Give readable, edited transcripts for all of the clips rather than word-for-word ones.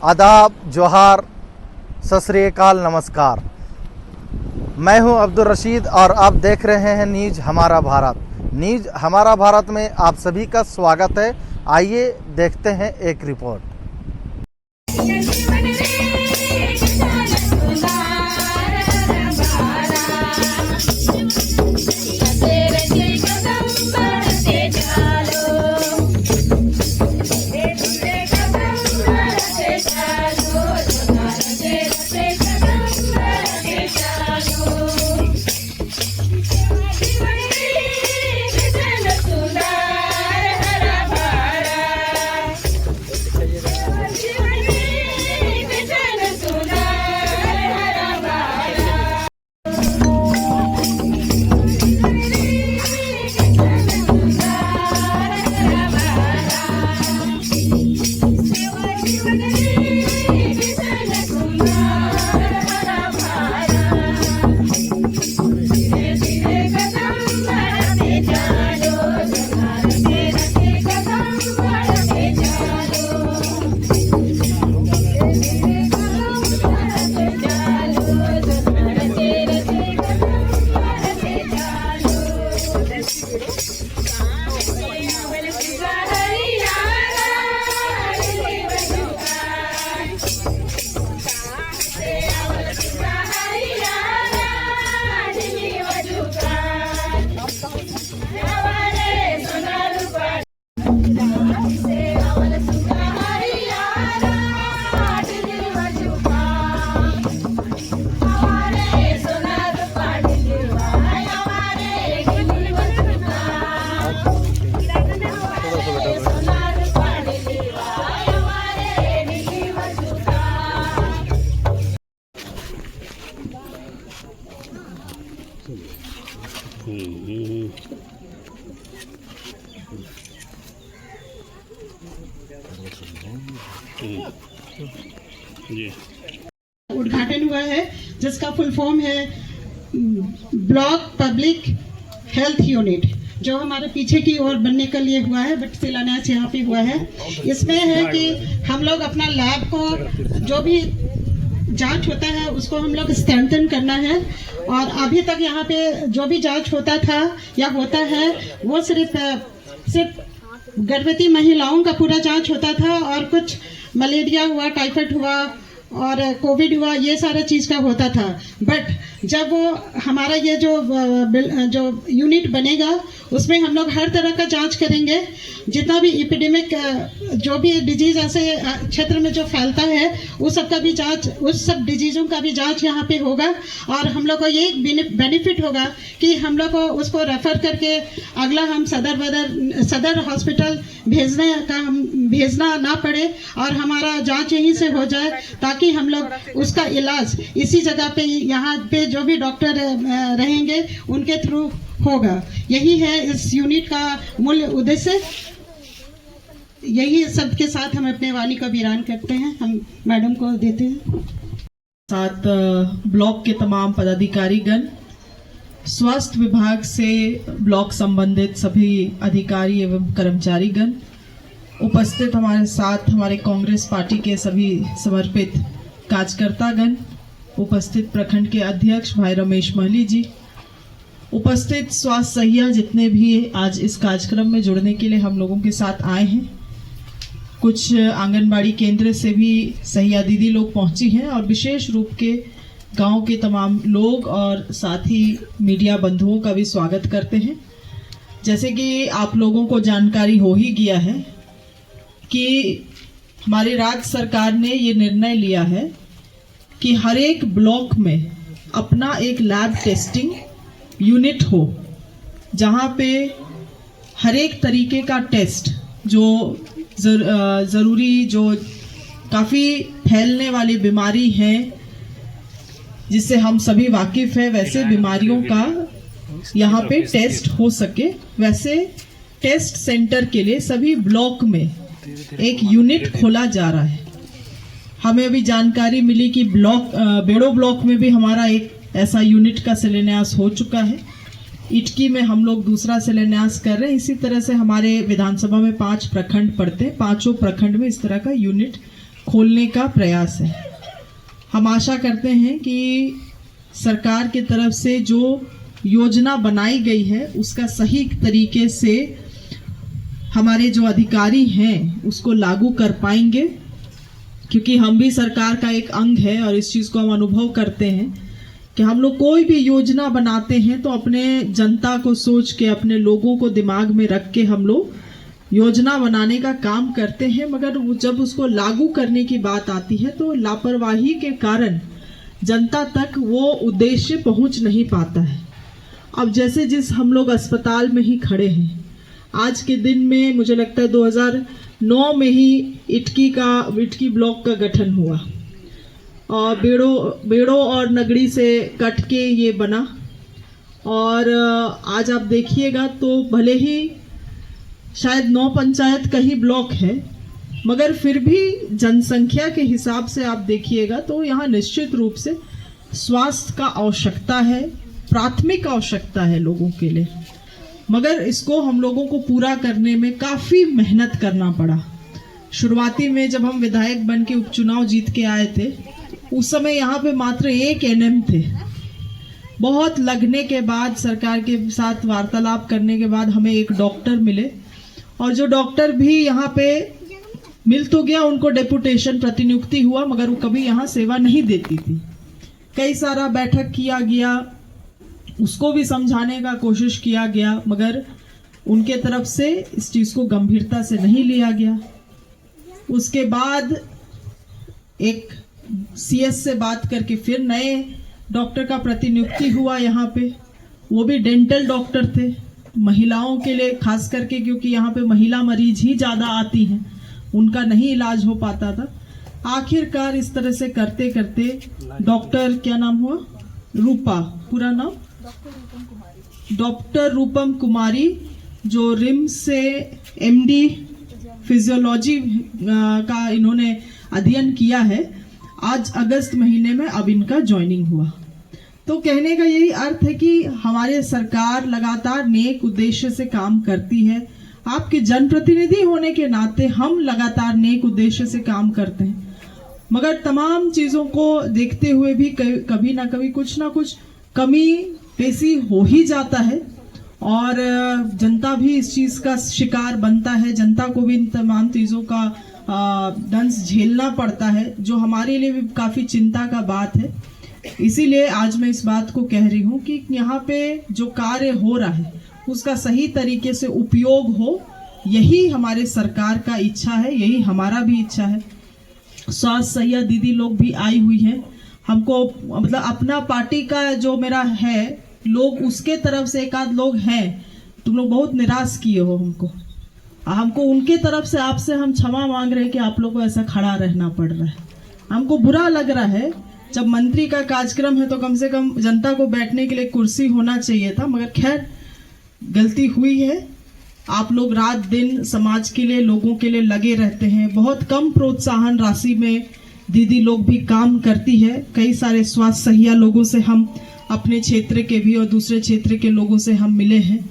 आदाब, जोहार, सत श्री अकाल, नमस्कार। मैं हूं अब्दुल रशीद और आप देख रहे हैं न्यूज हमारा भारत। न्यूज हमारा भारत में आप सभी का स्वागत है। आइए देखते हैं एक रिपोर्ट। उद्घाटन हुआ है जिसका फुल फॉर्म है ब्लॉक पब्लिक हेल्थ यूनिट, जो हमारे पीछे की ओर बनने के लिए हुआ है, बट शिलान्यास यहाँ पे हुआ है। इसमें है कि हम लोग अपना लैब को जो भी जांच होता है उसको हम लोग स्ट्रेंथन करना है। और अभी तक यहाँ पे जो भी जांच होता था या होता है वो सिर्फ गर्भवती महिलाओं का पूरा जांच होता था, और कुछ मलेरिया हुआ, टाइफाइड हुआ और कोविड हुआ, ये सारा चीज़ का होता था। बट जब वो हमारा ये जो यूनिट बनेगा उसमें हम लोग हर तरह का जांच करेंगे। जितना भी एपिडेमिक जो भी डिजीज ऐसे क्षेत्र में जो फैलता है उस सब का भी जांच, उस सब डिजीज़ों का भी जांच यहाँ पे होगा। और हम लोग को ये बेनिफिट होगा कि हम लोग को उसको रेफर करके अगला हम सदर हॉस्पिटल भेजना ना पड़े और हमारा जांच यहीं से हो जाए, ताकि हम लोग उसका इलाज इसी जगह पे, यहाँ पे जो भी डॉक्टर रहेंगे उनके थ्रू होगा। यही है इस यूनिट का मूल उद्देश्य। यही सबके साथ हम अपने वाणी का विराम करते हैं, हम मैडम को देते हैं। साथ ब्लॉक के तमाम पदाधिकारीगण, स्वास्थ्य विभाग से ब्लॉक संबंधित सभी अधिकारी एवं कर्मचारीगण, उपस्थित हमारे साथ हमारे कांग्रेस पार्टी के सभी समर्पित कार्यकर्तागण, उपस्थित प्रखंड के अध्यक्ष भाई रमेश महली जी, उपस्थित स्वास्थ्य सहिया जितने भी आज इस कार्यक्रम में जुड़ने के लिए हम लोगों के साथ आए हैं। कुछ आंगनबाड़ी केंद्र से भी सहिया दीदी लोग पहुंची हैं, और विशेष रूप के गांव के तमाम लोग और साथ ही मीडिया बंधुओं का भी स्वागत करते हैं। जैसे कि आप लोगों को जानकारी हो ही गया है कि हमारी राज्य सरकार ने ये निर्णय लिया है कि हर एक ब्लॉक में अपना एक लैब टेस्टिंग यूनिट हो, जहाँ पे हर एक तरीके का टेस्ट जो ज़रूरी, जो काफ़ी फैलने वाली बीमारी है जिससे हम सभी वाकिफ़ हैं, वैसे बीमारियों का यहाँ पे टेस्ट हो सके। वैसे टेस्ट सेंटर के लिए सभी ब्लॉक में एक यूनिट खोला जा रहा है। हमें अभी जानकारी मिली कि बेड़ो ब्लॉक में भी हमारा एक ऐसा यूनिट का शिलान्यास हो चुका है। इटकी में हम लोग दूसरा शिलान्यास कर रहे हैं। इसी तरह से हमारे विधानसभा में 5 प्रखंड पड़ते हैं, 5 प्रखंड में इस तरह का यूनिट खोलने का प्रयास है। हम आशा करते हैं कि सरकार की तरफ से जो योजना बनाई गई है उसका सही तरीके से हमारे जो अधिकारी हैं उसको लागू कर पाएंगे, क्योंकि हम भी सरकार का एक अंग है और इस चीज़ को हम अनुभव करते हैं कि हम लोग कोई भी योजना बनाते हैं तो अपने जनता को सोच के, अपने लोगों को दिमाग में रख के हम लोग योजना बनाने का काम करते हैं, मगर जब उसको लागू करने की बात आती है तो लापरवाही के कारण जनता तक वो उद्देश्य पहुंच नहीं पाता है। अब जैसे जिस हम लोग अस्पताल में ही खड़े हैं, आज के दिन में मुझे लगता है 2009 में ही इटकी ब्लॉक का गठन हुआ और बेड़ो और नगड़ी से कट के ये बना। और आज आप देखिएगा तो भले ही शायद 9 पंचायत का ही ब्लॉक है, मगर फिर भी जनसंख्या के हिसाब से आप देखिएगा तो यहाँ निश्चित रूप से स्वास्थ्य का आवश्यकता है, प्राथमिक आवश्यकता है लोगों के लिए, मगर इसको हम लोगों को पूरा करने में काफ़ी मेहनत करना पड़ा। शुरुआती में जब हम विधायक बन के उपचुनाव जीत के आए थे उस समय यहाँ पे मात्र 1 NM थे। बहुत लगने के बाद, सरकार के साथ वार्तालाप करने के बाद हमें एक डॉक्टर मिले, और जो डॉक्टर भी यहाँ पे मिल तो गया, उनको डेपुटेशन प्रतिनियुक्ति हुआ, मगर वो कभी यहाँ सेवा नहीं देती थी। कई सारा बैठक किया गया, उसको भी समझाने का कोशिश किया गया, मगर उनके तरफ से इस चीज़ को गंभीरता से नहीं लिया गया। उसके बाद एक CS से बात करके फिर नए डॉक्टर का प्रतिनियुक्ति हुआ यहाँ पे, वो भी डेंटल डॉक्टर थे, महिलाओं के लिए खास करके, क्योंकि यहाँ पे महिला मरीज ही ज़्यादा आती हैं, उनका नहीं इलाज हो पाता था। आखिरकार इस तरह से करते करते डॉक्टर, क्या नाम हुआ, रूपा, पूरा नाम डॉक्टर रूपम कुमारी, जो रिम्स से MD फिजियोलॉजी का इन्होंने अध्ययन किया है, आज अगस्त महीने में अब इनका ज्वाइनिंग हुआ। तो कहने का यही अर्थ है कि हमारे सरकार लगातार नेक उद्देश्य से काम करती है। आपके जनप्रतिनिधि होने के नाते हम लगातार नेक उद्देश्य से काम करते हैं, मगर तमाम चीज़ों को देखते हुए भी कभी ना कभी कुछ ना कुछ कमी पेशी हो ही जाता है, और जनता भी इस चीज़ का शिकार बनता है। जनता को भी इन तमाम चीज़ों का दंश झेलना पड़ता है, जो हमारे लिए भी काफ़ी चिंता का बात है। इसीलिए आज मैं इस बात को कह रही हूँ कि यहाँ पे जो कार्य हो रहा है उसका सही तरीके से उपयोग हो, यही हमारे सरकार का इच्छा है, यही हमारा भी इच्छा है। स्वास्थ्य सहिया दीदी लोग भी आई हुई हैं, हमको मतलब अपना पार्टी का जो मेरा है लोग, उसके तरफ से एक आध लोग हैं, तुम लोग बहुत निराश किए हो हमको उनके तरफ से आपसे हम क्षमा मांग रहे हैं कि आप लोग को ऐसा खड़ा रहना पड़ रहा है। हमको बुरा लग रहा है, जब मंत्री का कार्यक्रम है तो कम से कम जनता को बैठने के लिए कुर्सी होना चाहिए था, मगर खैर गलती हुई है। आप लोग रात दिन समाज के लिए, लोगों के लिए लगे रहते हैं। बहुत कम प्रोत्साहन राशि में दीदी लोग भी काम करती है। कई सारे स्वास्थ्य सहिया लोगों से हम अपने क्षेत्र के भी और दूसरे क्षेत्र के लोगों से हम मिले हैं,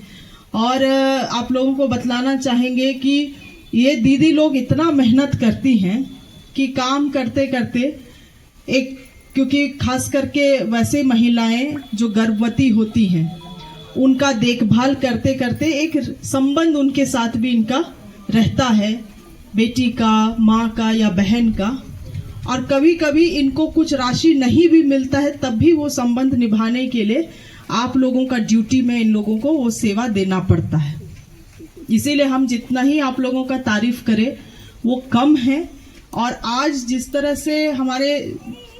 और आप लोगों को बतलाना चाहेंगे कि ये दीदी लोग इतना मेहनत करती हैं कि काम करते करते एक, क्योंकि खास करके वैसे महिलाएं जो गर्भवती होती हैं उनका देखभाल करते करते एक संबंध उनके साथ भी इनका रहता है, बेटी का, माँ का या बहन का, और कभी कभी इनको कुछ राशि नहीं भी मिलता है तब भी वो संबंध निभाने के लिए आप लोगों का ड्यूटी में इन लोगों को वो सेवा देना पड़ता है। इसीलिए हम जितना ही आप लोगों का तारीफ करें वो कम है। और आज जिस तरह से हमारे,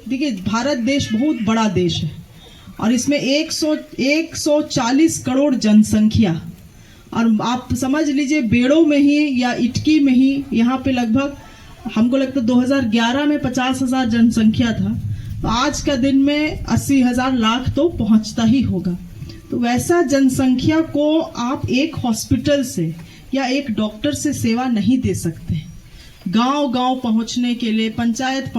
देखिए भारत देश बहुत बड़ा देश है और इसमें 140 करोड़ जनसंख्या, और आप समझ लीजिए बेड़ों में ही या इटकी में ही यहाँ पे लगभग हमको लगता है 2011 में 50,000 जनसंख्या था, तो आज का दिन में 80,000 लाख तो पहुंचता ही होगा। तो वैसा जनसंख्या को आप एक हॉस्पिटल से या एक डॉक्टर से सेवा नहीं दे सकते। गांव गांव पहुंचने के लिए, पंचायत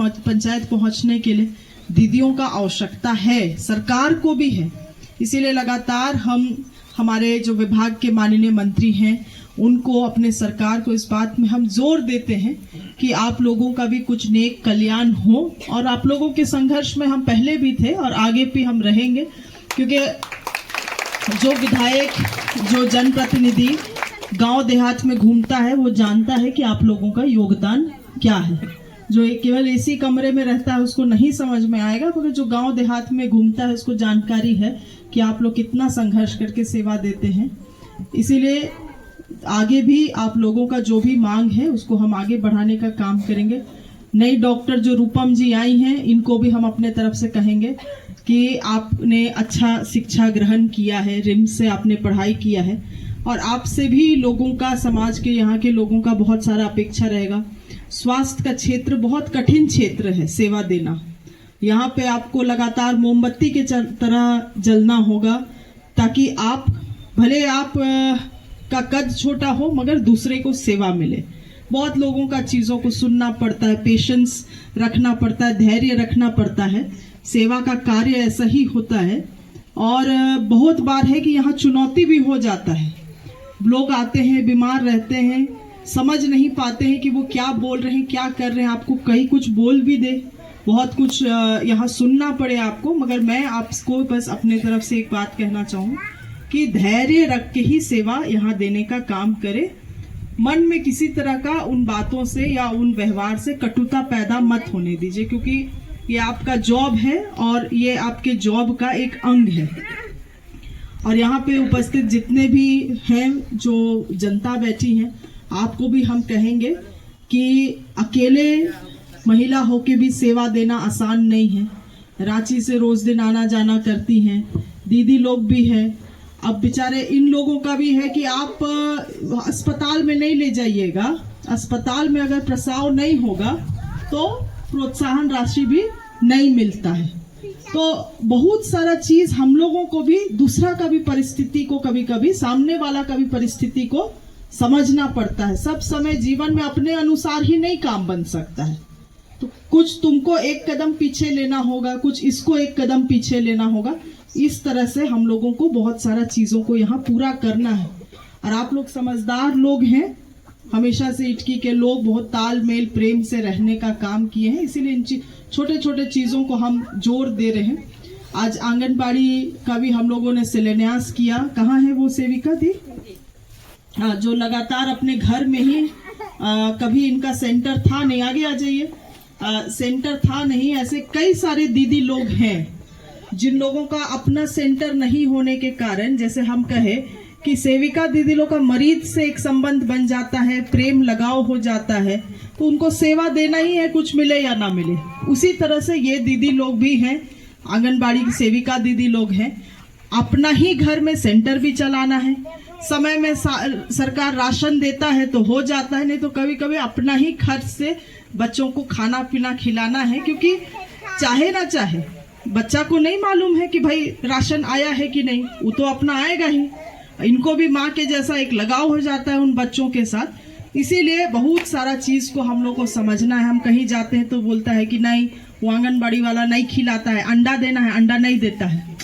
पहुंचने के लिए दीदियों का आवश्यकता है, सरकार को भी है। इसीलिए लगातार हम, हमारे जो विभाग के माननीय मंत्री हैं उनको, अपने सरकार को इस बात में हम जोर देते हैं कि आप लोगों का भी कुछ नेक कल्याण हो। और आप लोगों के संघर्ष में हम पहले भी थे और आगे भी हम रहेंगे, क्योंकि जो विधायक, जो जनप्रतिनिधि गांव देहात में घूमता है वो जानता है कि आप लोगों का योगदान क्या है। जो केवल एसी कमरे में रहता है उसको नहीं समझ में आएगा, मगर जो गांव देहात में घूमता है उसको जानकारी है कि आप लोग कितना संघर्ष करके सेवा देते हैं। इसीलिए आगे भी आप लोगों का जो भी मांग है उसको हम आगे बढ़ाने का काम करेंगे। नई डॉक्टर जो रूपम जी आई हैं, इनको भी हम अपने तरफ से कहेंगे कि आपने अच्छा शिक्षा ग्रहण किया है, रिम्स से आपने पढ़ाई किया है और आपसे भी लोगों का, समाज के, यहाँ के लोगों का बहुत सारा अपेक्षा रहेगा। स्वास्थ्य का क्षेत्र बहुत कठिन क्षेत्र है सेवा देना। यहाँ पे आपको लगातार मोमबत्ती के तरह जलना होगा ताकि आप, भले आप का कद छोटा हो मगर दूसरे को सेवा मिले। बहुत लोगों का चीज़ों को सुनना पड़ता है, पेशेंस रखना पड़ता है, धैर्य रखना पड़ता है। सेवा का कार्य ऐसा ही होता है। और बहुत बार है कि यहाँ चुनौती भी हो जाता है। लोग आते हैं, बीमार रहते हैं, समझ नहीं पाते हैं कि वो क्या बोल रहे हैं, क्या कर रहे हैं। आपको कहीं कुछ बोल भी दे, बहुत कुछ यहाँ सुनना पड़े आपको। मगर मैं आपको बस अपने तरफ से एक बात कहना चाहूँ कि धैर्य रख के ही सेवा यहाँ देने का काम करे। मन में किसी तरह का उन बातों से या उन व्यवहार से कटुता पैदा मत होने दीजिए, क्योंकि ये आपका जॉब है और ये आपके जॉब का एक अंग है। और यहाँ पे उपस्थित जितने भी हैं, जो जनता बैठी हैं, आपको भी हम कहेंगे कि अकेले महिला होके भी सेवा देना आसान नहीं है। रांची से रोज दिन आना जाना करती हैं, दीदी लोग भी हैं। अब बेचारे इन लोगों का भी है कि आप अस्पताल में नहीं ले जाइएगा, अस्पताल में अगर प्रसव नहीं होगा तो प्रोत्साहन राशि भी नहीं मिलता है। तो बहुत सारा चीज हम लोगों को भी, दूसरा का भी परिस्थिति को, कभी कभी सामने वाला का भी परिस्थिति को समझना पड़ता है। सब समय जीवन में अपने अनुसार ही नहीं काम बन सकता है। तो कुछ तुमको एक कदम पीछे लेना होगा, कुछ इसको एक कदम पीछे लेना होगा। इस तरह से हम लोगों को बहुत सारा चीजों को यहाँ पूरा करना है। और आप लोग समझदार लोग हैं, हमेशा से इटकी के लोग बहुत तालमेल प्रेम से रहने का काम किए हैं, इसीलिए इन छोटे छोटे चीजों को हम जोर दे रहे हैं। आज आंगनबाड़ी का भी हम लोगों ने शिलान्यास किया। कहाँ है वो सेविका दी? जो लगातार अपने घर में ही कभी इनका सेंटर था नहीं, आगे आ जाइए, सेंटर था नहीं। ऐसे कई सारे दीदी लोग हैं जिन लोगों का अपना सेंटर नहीं होने के कारण, जैसे हम कहे कि सेविका दीदी लोग का मरीज से एक संबंध बन जाता है, प्रेम लगाव हो जाता है, तो उनको सेवा देना ही है, कुछ मिले या ना मिले। उसी तरह से ये दीदी लोग भी हैं, आंगनबाड़ी की सेविका दीदी लोग हैं। अपना ही घर में सेंटर भी चलाना है, समय में सरकार राशन देता है तो हो जाता है, नहीं तो कभी कभी अपना ही खर्च से बच्चों को खाना पीना खिलाना है। क्योंकि चाहे ना चाहे, बच्चा को नहीं मालूम है कि भाई राशन आया है कि नहीं, वो तो अपना आएगा ही। इनको भी माँ के जैसा एक लगाव हो जाता है उन बच्चों के साथ। इसीलिए बहुत सारा चीज को हम लोग को समझना है। हम कहीं जाते हैं तो बोलता है कि नहीं, वो आंगनबाड़ी वाला नहीं खिलाता है, अंडा देना है, अंडा नहीं देता है।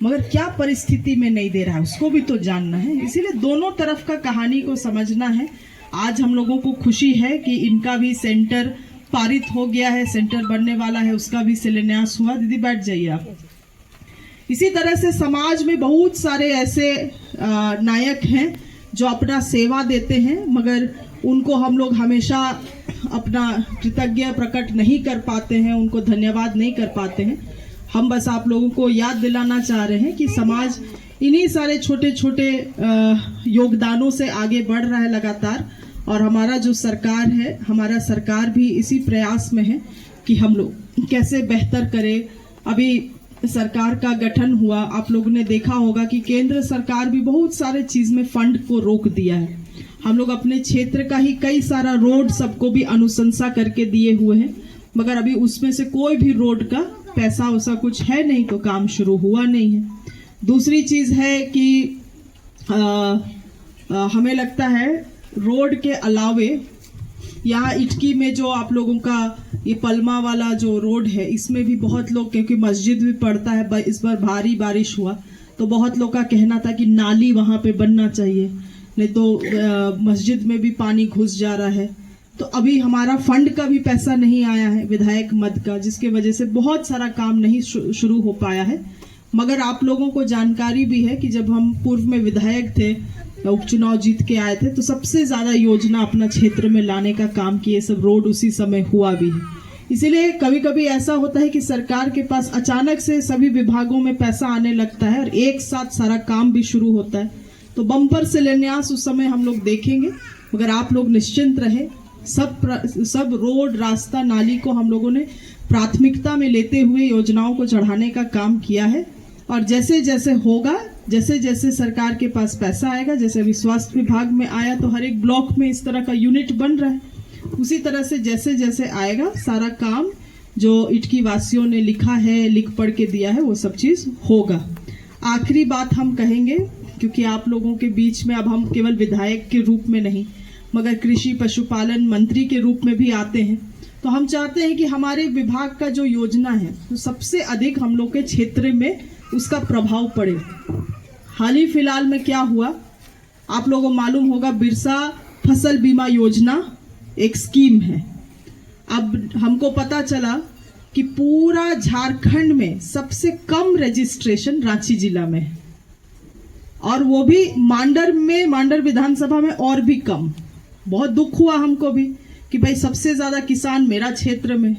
मगर क्या परिस्थिति में नहीं दे रहा है उसको भी तो जानना है। इसीलिए दोनों तरफ का कहानी को समझना है। आज हम लोगों को खुशी है कि इनका भी सेंटर पारित हो गया है, सेंटर बनने वाला है, उसका भी शिलान्यास हुआ। दीदी बैठ जाइए आप। इसी तरह से समाज में बहुत सारे ऐसे नायक हैं जो अपना सेवा देते हैं, मगर उनको हम लोग हमेशा अपना कृतज्ञ प्रकट नहीं कर पाते हैं, उनको धन्यवाद नहीं कर पाते हैं। हम बस आप लोगों को याद दिलाना चाह रहे हैं कि समाज इन्हीं सारे छोटे छोटे योगदानों से आगे बढ़ रहा है लगातार। और हमारा जो सरकार है, हमारा सरकार भी इसी प्रयास में है कि हम लोग कैसे बेहतर करें। अभी सरकार का गठन हुआ, आप लोगों ने देखा होगा कि केंद्र सरकार भी बहुत सारे चीज में फंड को रोक दिया है। हम लोग अपने क्षेत्र का ही कई सारा रोड सबको भी अनुशंसा करके दिए हुए हैं, मगर अभी उसमें से कोई भी रोड का पैसा वैसा कुछ है नहीं, तो काम शुरू हुआ नहीं है। दूसरी चीज है कि हमें लगता है रोड के अलावे यहाँ इटकी में जो आप लोगों का ये पलमा वाला जो रोड है, इसमें भी बहुत लोग, क्योंकि मस्जिद भी पड़ता है, इस बार भारी बारिश हुआ तो बहुत लोग का कहना था कि नाली वहाँ पे बनना चाहिए। नहीं तो मस्जिद में भी पानी घुस जा रहा है। तो अभी हमारा फंड का भी पैसा नहीं आया है, विधायक मद का, जिसके वजह से बहुत सारा काम नहीं शुरू हो पाया है। मगर आप लोगों को जानकारी भी है कि जब हम पूर्व में विधायक थे, उपचुनाव जीत के आए थे, तो सबसे ज्यादा योजना अपना क्षेत्र में लाने का काम किए, सब रोड उसी समय हुआ भी है। इसीलिए कभी कभी ऐसा होता है कि सरकार के पास अचानक से सभी विभागों में पैसा आने लगता है और एक साथ सारा काम भी शुरू होता है, तो बम्पर शिलान्यास उस समय हम लोग देखेंगे। मगर आप लोग निश्चिंत रहे, सब रोड, रास्ता, नाली को हम लोगों ने प्राथमिकता में लेते हुए योजनाओं को चढ़ाने का काम किया है। और जैसे जैसे होगा, जैसे जैसे सरकार के पास पैसा आएगा, जैसे अभी स्वास्थ्य विभाग में आया तो हर एक ब्लॉक में इस तरह का यूनिट बन रहा है, उसी तरह से जैसे जैसे आएगा सारा काम जो इटकी वासियों ने लिखा है, लिख पढ़ के दिया है, वो सब चीज होगा। आखिरी बात हम कहेंगे, क्योंकि आप लोगों के बीच में अब हम केवल विधायक के रूप में नहीं मगर कृषि पशुपालन मंत्री के रूप में भी आते हैं, तो हम चाहते हैं कि हमारे विभाग का जो योजना है तो सबसे अधिक हम लोग के क्षेत्र में उसका प्रभाव पड़े। हाल ही फिलहाल में क्या हुआ, आप लोगों को मालूम होगा, बिरसा फसल बीमा योजना एक स्कीम है। अब हमको पता चला कि पूरा झारखंड में सबसे कम रजिस्ट्रेशन रांची जिला में है, और वो भी मांडर विधानसभा में और भी कम। बहुत दुख हुआ हमको भी कि भाई सबसे ज्यादा किसान मेरा क्षेत्र में,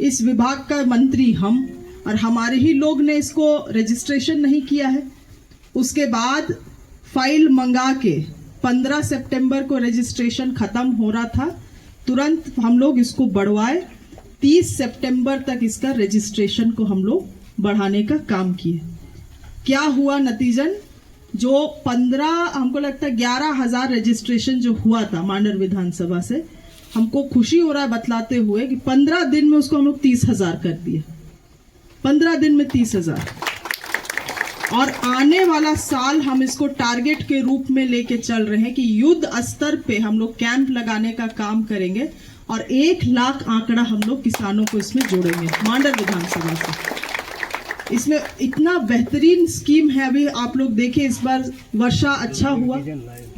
इस विभाग का मंत्री हम, और हमारे ही लोग ने इसको रजिस्ट्रेशन नहीं किया है। उसके बाद फाइल मंगा के 15 सितंबर को रजिस्ट्रेशन खत्म हो रहा था, तुरंत हम लोग इसको बढ़वाए, 30 सितंबर तक इसका रजिस्ट्रेशन को हम लोग बढ़ाने का काम किए। क्या हुआ नतीजन, जो 15, हमको लगता है 11,000 रजिस्ट्रेशन जो हुआ था मांडर विधानसभा से, हमको खुशी हो रहा है बतलाते हुए कि 15 दिन में उसको हम लोग 30,000 कर दिए। 15 दिन में 30,000। और आने वाला साल हम इसको टारगेट के रूप में लेके चल रहे हैं कि युद्ध स्तर पे हम लोग कैंप लगाने का काम करेंगे और 1 लाख आंकड़ा हम लोग किसानों को इसमें जोड़ेंगे मांडर विधानसभा से। इसमें इतना बेहतरीन स्कीम है। अभी आप लोग देखें, इस बार वर्षा अच्छा हुआ,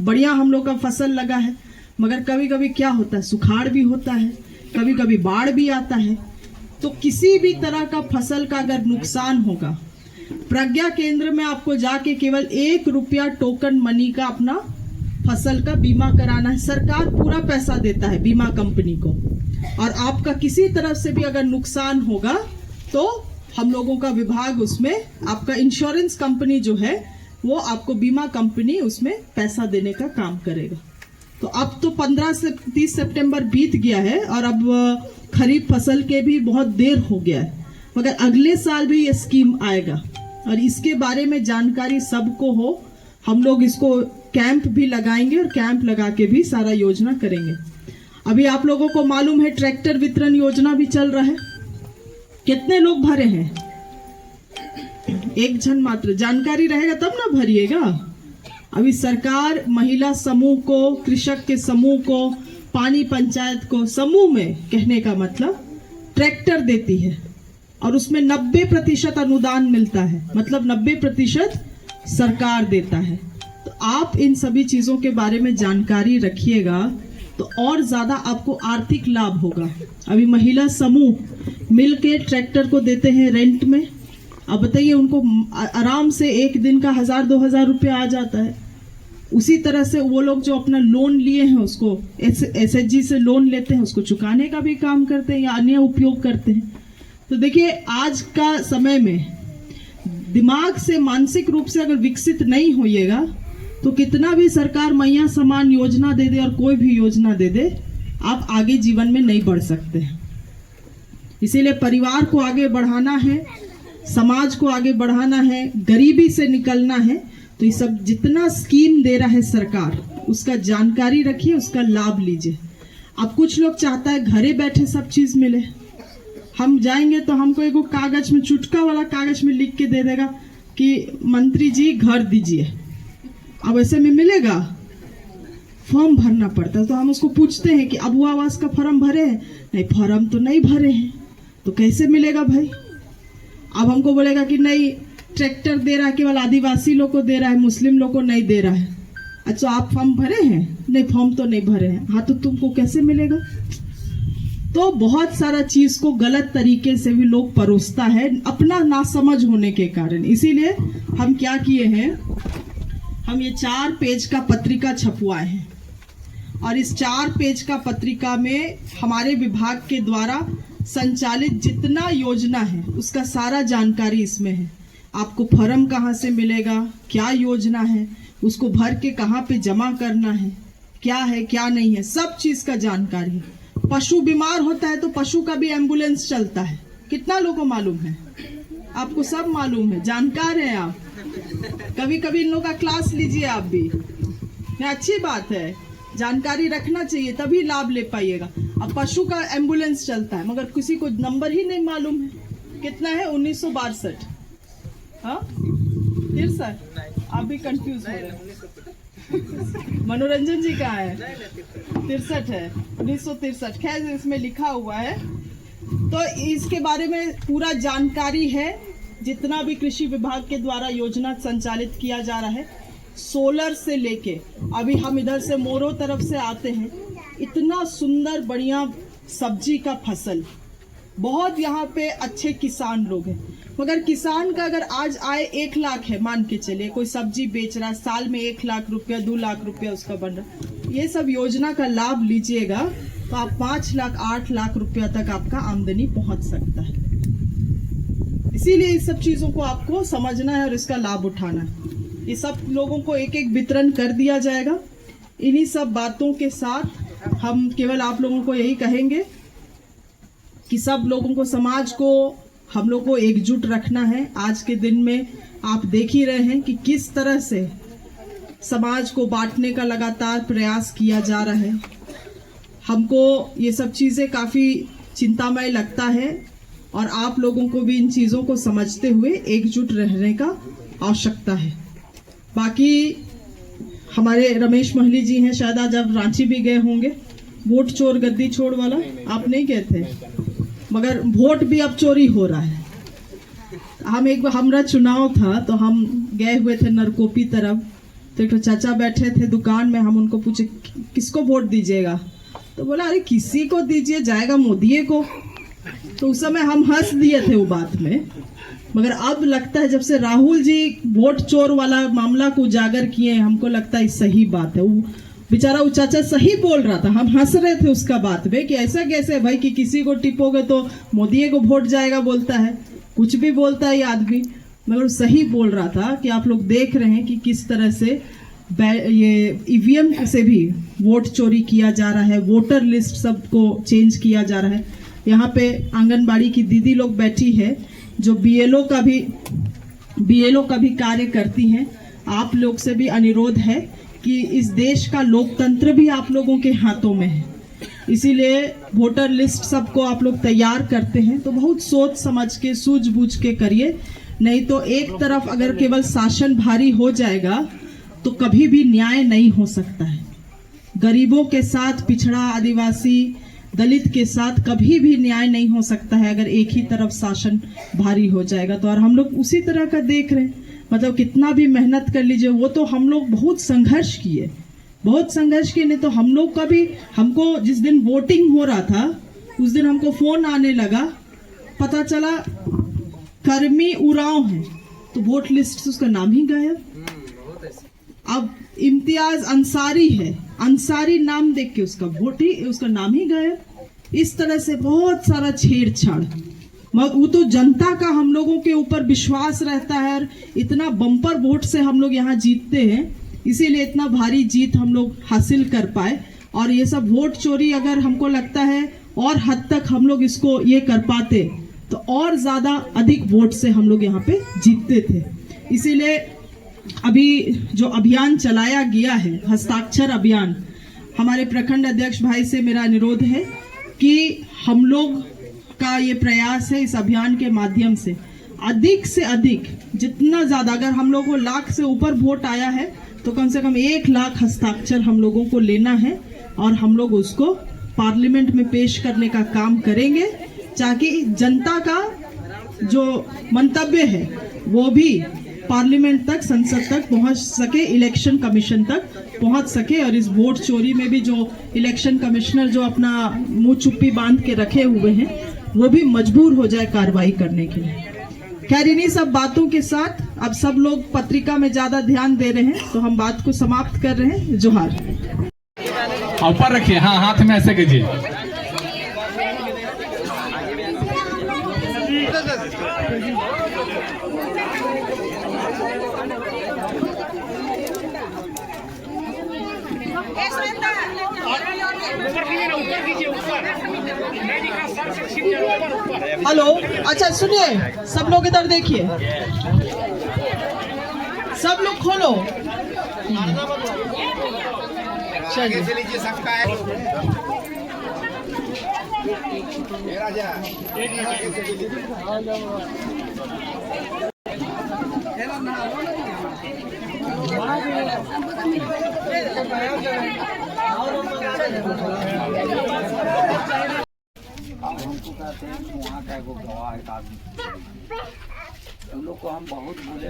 बढ़िया हम लोग का फसल लगा है, मगर कभी कभी क्या होता है, सुखाड़ भी होता है, कभी कभी बाढ़ भी आता है। तो किसी भी तरह का फसल का अगर नुकसान होगा, प्रज्ञा केंद्र में आपको जाके केवल 1 रुपया टोकन मनी का अपना फसल का बीमा कराना है। सरकार पूरा पैसा देता है बीमा कंपनी को, और आपका किसी तरफ से भी अगर नुकसान होगा तो हम लोगों का विभाग उसमें, आपका इंश्योरेंस कंपनी जो है वो आपको बीमा कंपनी उसमें पैसा देने का काम करेगा। तो अब तो 15 से 30 सितंबर बीत गया है और अब खरीफ फसल के भी बहुत देर हो गया है, मगर अगले साल भी ये स्कीम आएगा और इसके बारे में जानकारी सबको हो। हम लोग इसको कैंप भी लगाएंगे और कैंप लगा के भी सारा योजना करेंगे। अभी आप लोगों को मालूम है ट्रैक्टर वितरण योजना भी चल रहा है। कितने लोग भरे हैं? 1 जन मात्र। जानकारी रहेगा तब ना भरिएगा। अभी सरकार महिला समूह को, कृषक के समूह को, पानी पंचायत को समूह में, कहने का मतलब ट्रैक्टर देती है और उसमें 90% अनुदान मिलता है, मतलब 90% सरकार देता है। तो आप इन सभी चीजों के बारे में जानकारी रखिएगा तो और ज्यादा आपको आर्थिक लाभ होगा। अभी महिला समूह मिलके ट्रैक्टर को देते हैं रेंट में। अब बताइए, उनको आराम से 1 दिन का 1,000-2,000 रुपया आ जाता है। उसी तरह से वो लोग जो अपना लोन लिए हैं उसको SHG से लोन लेते हैं, उसको चुकाने का भी काम करते हैं या अन्य उपयोग करते हैं। तो देखिए, आज का समय में दिमाग से, मानसिक रूप से अगर विकसित नहीं होइएगा तो कितना भी सरकार मैया समान योजना दे दे और कोई भी योजना दे दे, आप आगे जीवन में नहीं बढ़ सकते। इसीलिए परिवार को आगे बढ़ाना है, समाज को आगे बढ़ाना है, गरीबी से निकलना है। तो ये सब जितना स्कीम दे रहा है सरकार, उसका जानकारी रखिए, उसका लाभ लीजिए। अब कुछ लोग चाहता है घरे बैठे सब चीज मिले। हम जाएंगे तो हमको एगो कागज में, चुटका वाला कागज में लिख के दे देगा कि मंत्री जी घर दीजिए। अब ऐसे में मिलेगा? फॉर्म भरना पड़ता है। तो हम उसको पूछते हैं कि अब वो आवास का फॉर्म भरे हैं? नहीं, फॉर्म तो नहीं भरे हैं, तो कैसे मिलेगा भाई? अब हमको बोलेगा कि नहीं, ट्रैक्टर दे रहा है केवल आदिवासी लोग को दे रहा है, मुस्लिम लोग को नहीं दे रहा है। अच्छा आप फॉर्म भरे हैं? नहीं फॉर्म तो नहीं भरे हैं। हाँ तो तुमको कैसे मिलेगा? तो बहुत सारा चीज को गलत तरीके से भी लोग परोसता है अपना नासमझ होने के कारण। इसीलिए हम क्या किए हैं, हम ये 4 पेज का पत्रिका छपवाए हैं और इस 4 पेज का पत्रिका में हमारे विभाग के द्वारा संचालित जितना योजना है उसका सारा जानकारी इसमें है। आपको फॉर्म कहाँ से मिलेगा, क्या योजना है, उसको भर के कहाँ पे जमा करना है क्या नहीं है, सब चीज का जानकारी है। पशु बीमार होता है तो पशु का भी एम्बुलेंस चलता है। कितना लोगों को मालूम है? आपको सब मालूम है, जानकार है आप। कभी कभी इन लोगों का क्लास लीजिए आप भी, अच्छी बात है, जानकारी रखना चाहिए तभी लाभ ले पाइएगा। अब पशु का एम्बुलेंस चलता है मगर किसी को नंबर ही नहीं मालूम है। कितना है? 1962। हाँ फिर सर आप भी कंफ्यूज हो रहे हैं। मनोरंजन जी कहाँ है? 63 है, 1963। खैर इसमें लिखा हुआ है तो इसके बारे में पूरा जानकारी है। जितना भी कृषि विभाग के द्वारा योजना संचालित किया जा रहा है, सोलर से लेके अभी हम इधर से मोरो तरफ से आते हैं, इतना सुंदर बढ़िया सब्जी का फसल, बहुत यहाँ पे अच्छे किसान लोग हैं। मगर किसान का अगर आज आय 1 लाख है, मान के चलिए कोई सब्जी बेच रहा है, साल में 1 लाख रुपया 2 लाख रुपया उसका बन रहा, ये सब योजना का लाभ लीजिएगा तो आप 5 लाख 8 लाख रुपया तक आपका आमदनी पहुंच सकता है। इसीलिए इस सब चीजों को आपको समझना है और इसका लाभ उठाना है। ये सब लोगों को एक एक वितरण कर दिया जाएगा। इन्हीं सब बातों के साथ हम केवल आप लोगों को यही कहेंगे कि सब लोगों को, समाज को हम लोग को एकजुट रखना है। आज के दिन में आप देख ही रहे हैं कि किस तरह से समाज को बांटने का लगातार प्रयास किया जा रहा है। हमको ये सब चीज़ें काफ़ी चिंतामय लगता है और आप लोगों को भी इन चीज़ों को समझते हुए एकजुट रहने का आवश्यकता है। बाकी हमारे रमेश महली जी हैं, शायद आज आप रांची भी गए होंगे। वोट चोर गद्दी छोड़ वाला आप नहीं गए थे, मगर वोट भी अब चोरी हो रहा है। हम एक बार हमारा चुनाव था तो हम गए हुए थे नरकोपी तरफ, तो एक चाचा बैठे थे दुकान में। हम उनको पूछे किसको वोट दीजिएगा, तो बोला अरे किसी को दीजिए, जाएगा मोदी को। तो उस समय हम हंस दिए थे वो बात में, मगर अब लगता है जब से राहुल जी वोट चोर वाला मामला को उजागर किए, हमको लगता है सही बात है। वो बेचारा वो चाचा सही बोल रहा था, हम हंस रहे थे उसका बात में कि ऐसा कैसे भाई कि किसी को टिपोगे तो मोदी को वोट जाएगा, बोलता है कुछ भी बोलता है ये आदमी, मगर सही बोल रहा था कि आप लोग देख रहे हैं कि किस तरह से ये ईवीएम से भी वोट चोरी किया जा रहा है, वोटर लिस्ट सबको चेंज किया जा रहा है। यहाँ पे आंगनबाड़ी की दीदी लोग बैठी है जो बीएलओ का भी कार्य करती हैं। आप लोग से भी अनुरोध है कि इस देश का लोकतंत्र भी आप लोगों के हाथों में है, इसीलिए वोटर लिस्ट सबको आप लोग तैयार करते हैं तो बहुत सोच समझ के सूझबूझ के करिए, नहीं तो एक तरफ अगर केवल शासन भारी हो जाएगा तो कभी भी न्याय नहीं हो सकता है। गरीबों के साथ, पिछड़ा, आदिवासी, दलित के साथ कभी भी न्याय नहीं हो सकता है अगर एक ही तरफ शासन भारी हो जाएगा तो। और हम लोग उसी तरह का देख रहे हैं, मतलब कितना भी मेहनत कर लीजिए, वो तो हम लोग बहुत संघर्ष किए, नहीं तो हम लोग का भी, हमको जिस दिन वोटिंग हो रहा था उस दिन हमको फोन आने लगा, पता चला कर्मी उरांव है तो वोट लिस्ट से उसका नाम ही गायब। अब इम्तियाज अंसारी है, अंसारी नाम देख के उसका नाम ही गायब। इस तरह से बहुत सारा छेड़छाड़, मगर वो तो जनता का हम लोगों के ऊपर विश्वास रहता है और इतना बम्पर वोट से हम लोग यहाँ जीतते हैं, इसीलिए इतना भारी जीत हम लोग हासिल कर पाए। और ये सब वोट चोरी अगर हमको लगता है और हद तक हम लोग इसको ये कर पाते तो और ज्यादा अधिक वोट से हम लोग यहाँ पे जीतते थे। इसीलिए अभी जो अभियान चलाया गया है, हस्ताक्षर अभियान, हमारे प्रखंड अध्यक्ष भाई से मेरा अनुरोध है कि हम लोग का ये प्रयास है इस अभियान के माध्यम से अधिक जितना ज्यादा, अगर हम लोगों को लाख से ऊपर वोट आया है तो कम से कम 1 लाख हस्ताक्षर हम लोगों को लेना है और हम लोग उसको पार्लियामेंट में पेश करने का काम करेंगे, ताकि जनता का जो मंतव्य है वो भी पार्लियामेंट तक, संसद तक पहुंच सके, इलेक्शन कमीशन तक पहुंच सके और इस वोट चोरी में भी जो इलेक्शन कमिश्नर जो अपना मुंह चुप्पी बांध के रखे हुए हैं वो भी मजबूर हो जाए कार्रवाई करने के लिए। खैर, इन्हीं सब बातों के साथ अब सब लोग पत्रिका में ज्यादा ध्यान दे रहे हैं तो हम बात को समाप्त कर रहे हैं। जोहार। ऊपर रखिए, हाँ, हाथ में ऐसे कीजिए। हेलो, अच्छा सुनिए, सब लोग इधर देखिए, सब लोग खोलो। हमको कहते हैं कि वहाँ का एगो गवाह है आदमी, उन लोग को हम बहुत बोले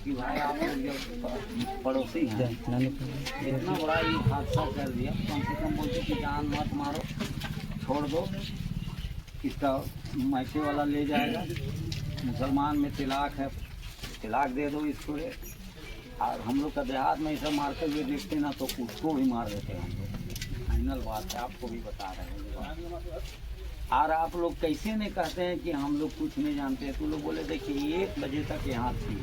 कि भाई आप लोग पड़ोसी हैं, इतना बड़ा ये हादसा कर दिया, कम से कम बोलते कि जान मत मारो, छोड़ दो, इसका मैके वाला ले जाएगा, मुसलमान में तिलाक है, तिलाक दे दो इसको। और हम लोग का देहात में ऐसा मारते हुए देखते ना तो उसको भी मार देते हैं हम लोग। फाइनल बात है, आपको भी बता रहे हैं। और आप लोग कैसे नहीं कहते हैं कि हम लोग कुछ नहीं जानते हैं। तो लोग बोले देखिए 1 बजे तक यहाँ थी,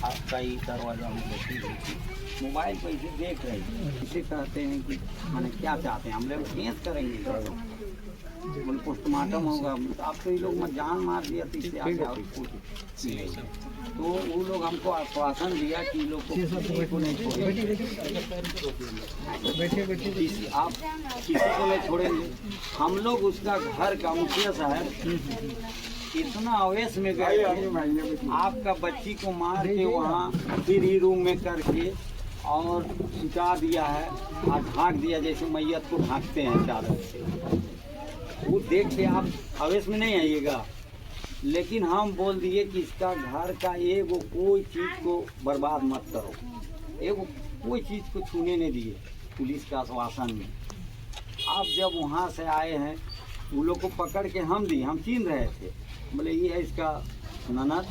आपका ही दरवाजा में बैठी हुई थी, मोबाइल पर इसे देख रही थी। इसे कहते हैं कि मैंने क्या चाहते हैं, हम लोग केस करेंगे, बोले पोस्टमार्टम होगा। आप तो ये लोग में जान मार दिया तो इससे आगे और कुछ नहीं। तो वो लोग हमको आश्वासन दिया कि लोग को किसी को नहीं छोड़ेंगे, आप किसी को नहीं छोड़ेंगे। हम लोग उसका घर का मुखिया साहब इतना अवेश में गए, आपका बच्ची को मार के वहाँ फिर ही रूम में करके और सुता दिया है और ढाँक दिया, जैसे मैयत को ढाँकते हैं चादर से। वो देख के आप अवेश में नहीं आइएगा, लेकिन हम बोल दिए कि इसका घर का एगो कोई चीज़ को बर्बाद मत करो, एगो कोई चीज़ को छूने नहीं दिए। पुलिस का आश्वासन में आप जब वहाँ से आए हैं, वो लोग को पकड़ के हम छीन रहे थे, बोले ये है इसका ननद,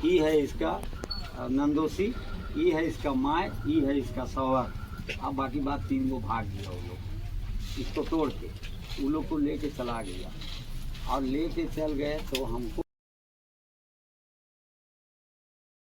ये है इसका नंदोसी, ये है इसका माय, ये है इसका सौवर। अब बाकी बात 3 गो भाग गया वो लोग, इसको तोड़ के वो लोग को लेके चला गया और लेके चल गए तो हमको